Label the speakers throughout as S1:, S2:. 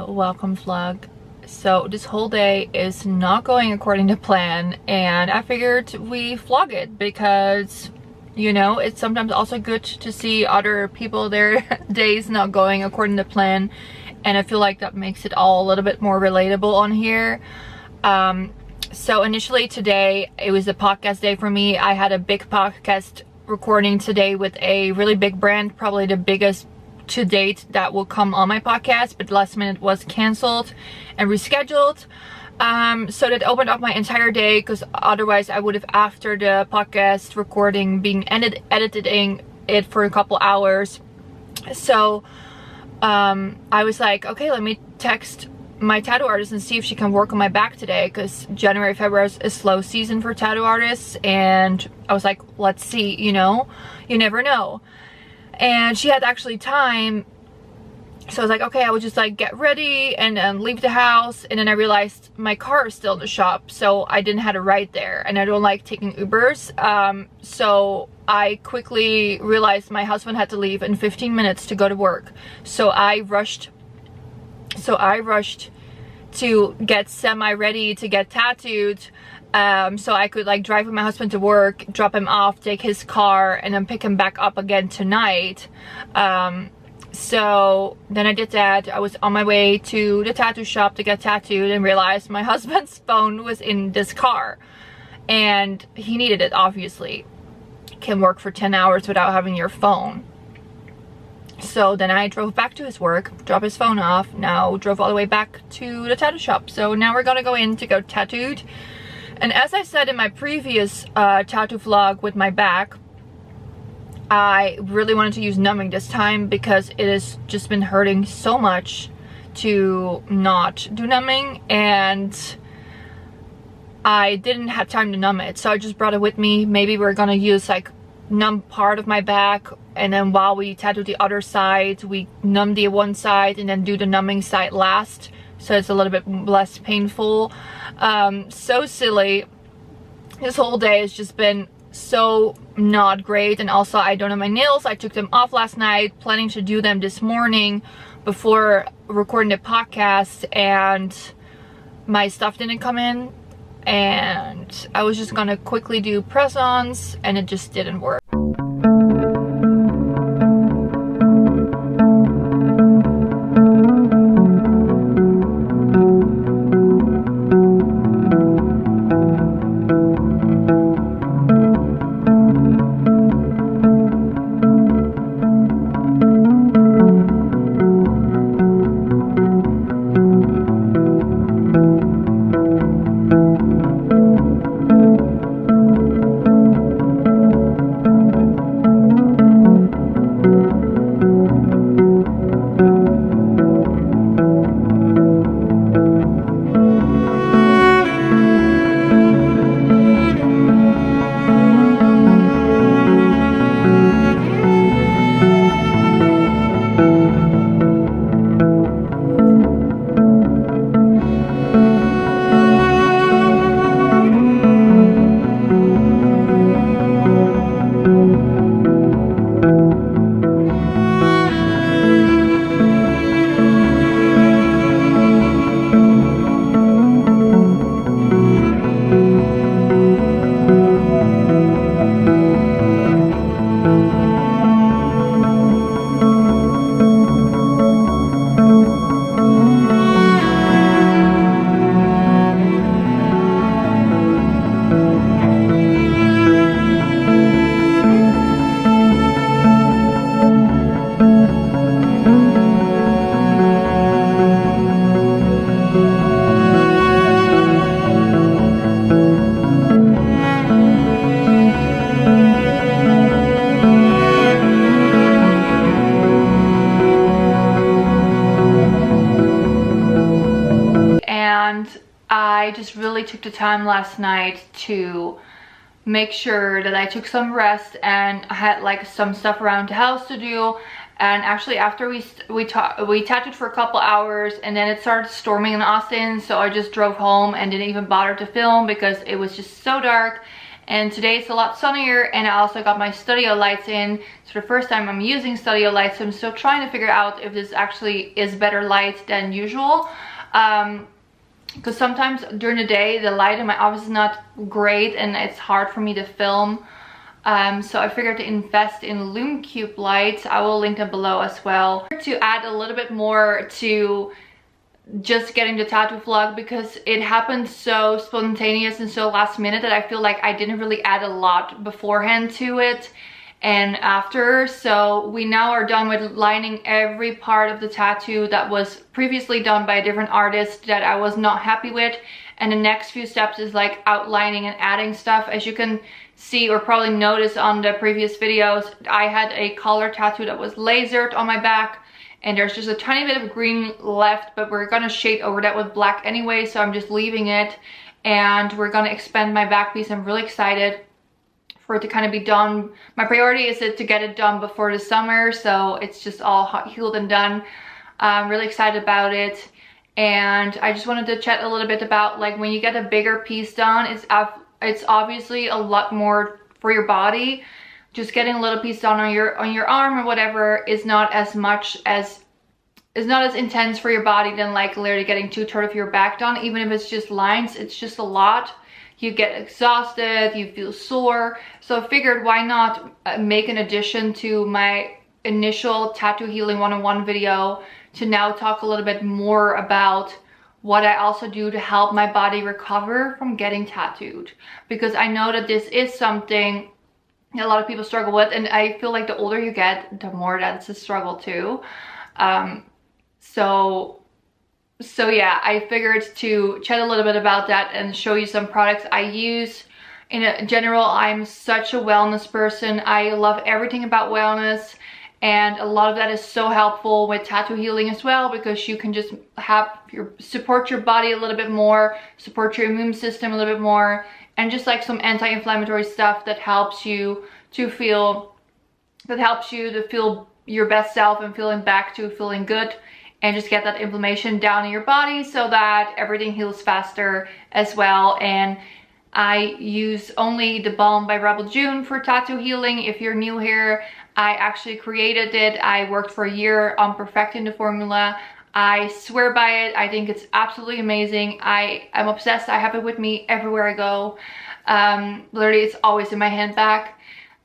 S1: welcome vlog. So this whole day is not going according to plan, and I figured we vlog it because, you know, it's sometimes also good to see other people, their days not going according to plan, and I feel like that makes it all a little bit more relatable on here. So initially today, it was a podcast day for me. I had a big podcast recording today with a really big brand, probably the biggest to date that will come on my podcast, but last minute was canceled and rescheduled. So that opened up my entire day, because otherwise I would have, after the podcast recording, being editing it for a couple hours. So I was like, okay, let me text my tattoo artist and see if she can work on my back today, because January, February is a slow season for tattoo artists, and I was like, let's see, you know, you never know. And she had actually time, so I was like, okay, I would just like get ready and leave the house. And then I realized my car is still in the shop, so I didn't have a ride there, and I don't like taking Ubers. So I quickly realized my husband had to leave in 15 minutes to go to work. So I rushed to get semi-ready to get tattooed, so I could like drive with my husband to work, drop him off, take his car, and then pick him back up again tonight. So then I did that. I was on my way to the tattoo shop to get tattooed and realized my husband's phone was in this car, and he needed it, obviously. Can work for 10 hours without having your phone. So then I drove back to his work, dropped his phone off, now drove all the way back to the tattoo shop. So now we're gonna go in to go tattooed. And as I said in my previous tattoo vlog with my back, I really wanted to use numbing this time, because it has just been hurting so much to not do numbing, and I didn't have time to numb it. So I just brought it with me. Maybe we're gonna use like numb part of my back, and then while we tattoo the other side, we numb the one side and then do the numbing side last, so it's a little bit less painful. So silly. This whole day has just been so not great. And also, I don't have my nails. I took them off last night, planning to do them this morning before recording the podcast, and my stuff didn't come in, and I was just gonna quickly do press-ons, and it just didn't work. I just really took the time last night to make sure that I took some rest, and I had like some stuff around the house to do. And actually, after we tattooed for a couple hours, and then it started storming in Austin, so I just drove home and didn't even bother to film because it was just so dark. and today it's a lot sunnier, and I also got my studio lights in. It's the first time I'm using studio lights, so I'm still trying to figure out if this actually is better light than usual. Because sometimes during the day the light in my office is not great and it's hard for me to film. So I figured to invest in Lume Cube lights. I will link them below as well. To add a little bit more to just getting the tattoo vlog, because it happened so spontaneous and so last minute that I feel like I didn't really add a lot beforehand to it and after. So we now are done with lining every part of the tattoo that was previously done by a different artist that I was not happy with, and the next few steps is like outlining and adding stuff. As you can see or probably notice on the previous videos, I had a collar tattoo that was lasered on my back, and there's just a tiny bit of green left, but we're gonna shade over that with black anyway, so I'm just leaving it. And we're gonna expand my back piece. I'm really excited for it to kind of be done. My priority is to get it done before the summer, so it's just all healed and done. I'm really excited about it. And I just wanted to chat a little bit about, like, when you get a bigger piece done, it's obviously a lot more for your body. Just getting a little piece done on your arm or whatever is not as intense for your body than like literally getting 2/3 of your back done. Even if it's just lines, it's just a lot. You get exhausted, you feel sore. So I figured, why not make an addition to my initial Tattoo Healing 101 video to now talk a little bit more about what I also do to help my body recover from getting tattooed. Because I know that this is something a lot of people struggle with, and I feel like the older you get, the more that's a struggle too. So yeah, I figured to chat a little bit about that and show you some products I use. In general, I'm such a wellness person. I love everything about wellness, and a lot of that is so helpful with tattoo healing as well, because you can just support your body a little bit more, support your immune system a little bit more, and just like some anti-inflammatory stuff that helps you to feel your best self and feeling back to feeling good, and just get that inflammation down in your body so that everything heals faster as well. And I use only the balm by Rebel June for tattoo healing. If you're new here, I actually created it. I worked for a year on perfecting the formula. I swear by it. I think it's absolutely amazing. I'm obsessed. I have it with me everywhere I go. Literally, it's always in my handbag.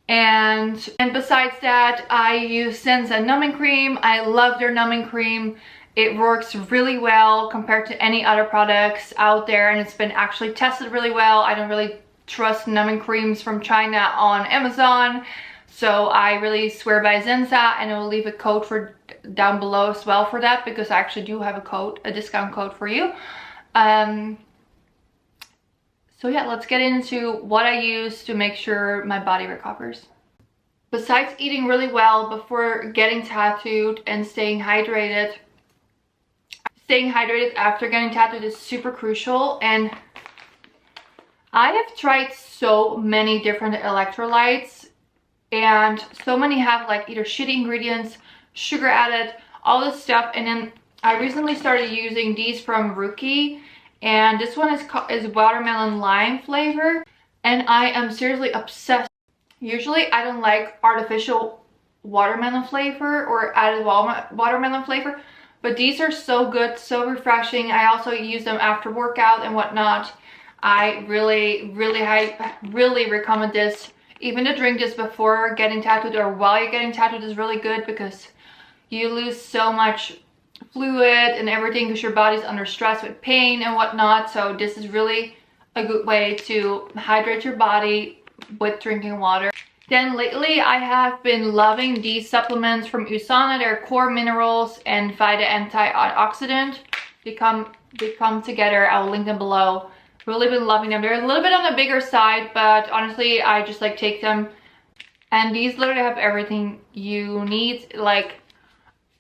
S1: And besides that, I use Senza numbing cream. I love their numbing cream. It works really well compared to any other products out there, and it's been actually tested really well. I don't really trust numbing creams from China on Amazon, so I really swear by Senza, and I will leave a code down below as well for that, because I actually do have a discount code for you. So yeah, let's get into what I use to make sure my body recovers. Besides eating really well before getting tattooed and staying hydrated after getting tattooed is super crucial. And I have tried so many different electrolytes, and so many have like either shitty ingredients, sugar added, all this stuff. And then I recently started using these from Rookie, and this one is watermelon lime flavor, and I am seriously obsessed. Usually I don't like artificial watermelon flavor or added watermelon flavor, but these are so good, so refreshing. I also use them after workout and whatnot. I really recommend this. Even to drink this before getting tattooed or while you're getting tattooed is really good, because you lose so much fluid and everything because your body's under stress with pain and whatnot. So this is really a good way to hydrate your body with drinking water. Then lately I have been loving these supplements from USANA. They're core minerals and Vita antioxidant. They come together. I will link them below. Really been loving them. They're a little bit on the bigger side, but honestly I just like take them, and these literally have everything you need. Like,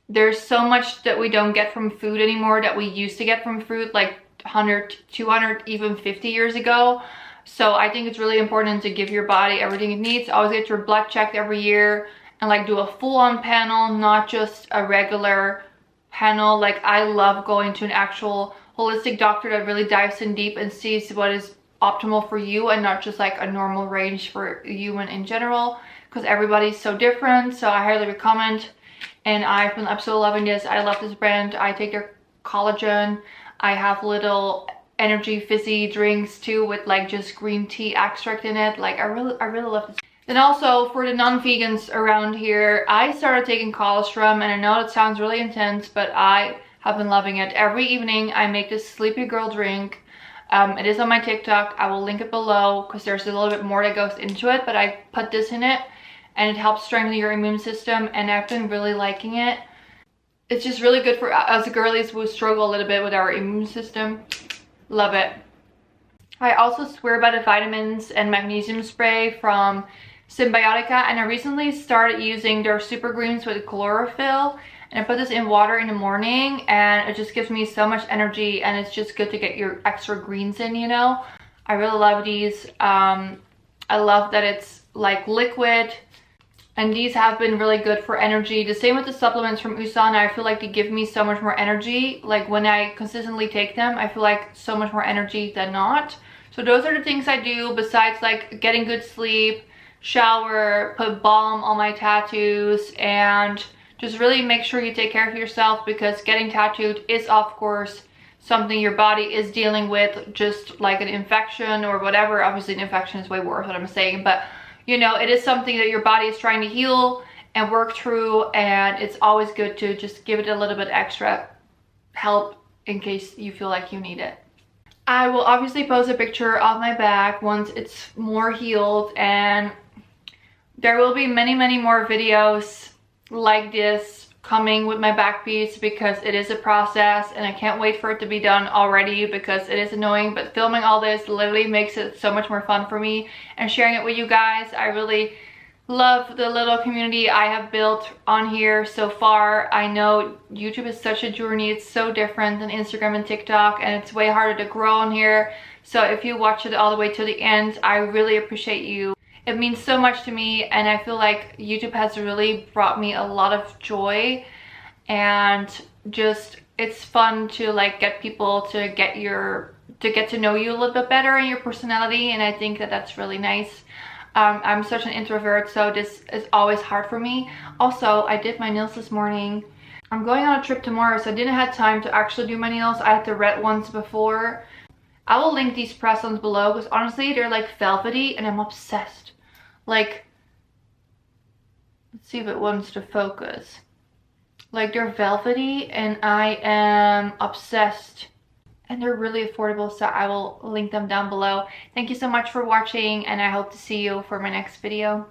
S1: there's so much that we don't get from food anymore that we used to get from food like 100, 200, even 50 years ago. So I think it's really important to give your body everything it needs. Always get your blood checked every year, and like do a full-on panel, not just a regular panel. Like, I love going to an actual holistic doctor that really dives in deep and sees what is optimal for you and not just like a normal range for human in general, because everybody's so different. So I highly recommend, and I've been absolutely loving this. I love this brand. I take their collagen. I have little energy fizzy drinks too with like just green tea extract in it. Like I really love this. Then also for the non-vegans around here, I started taking colostrum, and I know it sounds really intense, but I have been loving it. Every evening I make this sleepy girl drink. It is on my TikTok. I will link it below because there's a little bit more that goes into it, but I put this in it and it helps strengthen your immune system, and I've been really liking it. It's just really good for us girlies who struggle a little bit with our immune system. Love it. I also swear by the vitamins and magnesium spray from Symbiotica, and I recently started using their super greens with chlorophyll, and I put this in water in the morning and it just gives me so much energy, and it's just good to get your extra greens in, you know. I really love these. I love that it's like liquid, and these have been really good for energy. The same with the supplements from Usana. I feel like they give me so much more energy. Like when I consistently take them, I feel like so much more energy than not. So those are the things I do besides like getting good sleep, shower, put balm on my tattoos, and just really make sure you take care of yourself, because getting tattooed is of course something your body is dealing with, just like an infection or whatever. Obviously an infection is way worse, what I'm saying, but you know, it is something that your body is trying to heal and work through, and it's always good to just give it a little bit extra help in case you feel like you need it. I will obviously post a picture of my back once it's more healed, and there will be many more videos like this coming with my back piece, because it is a process and I can't wait for it to be done already, because it is annoying, but filming all this literally makes it so much more fun for me, and sharing it with you guys. I really love the little community I have built on here so far. I know YouTube is such a journey. It's so different than Instagram and TikTok, and it's way harder to grow on here. So if you watch it all the way to the end, I really appreciate you. It means so much to me, and I feel like YouTube has really brought me a lot of joy, and just it's fun to like get people to get to know you a little bit better and your personality, and I think that that's really nice. I'm such an introvert, so this is always hard for me. Also, I did my nails this morning. I'm going on a trip tomorrow, so I didn't have time to actually do my nails. I had the red ones before. I will link these press-ons below, because honestly they're like velvety and I'm obsessed. Like, let's see if it wants to focus. Like, they're velvety and I am obsessed, and they're really affordable, so I will link them down below. Thank you so much for watching, and I hope to see you for my next video.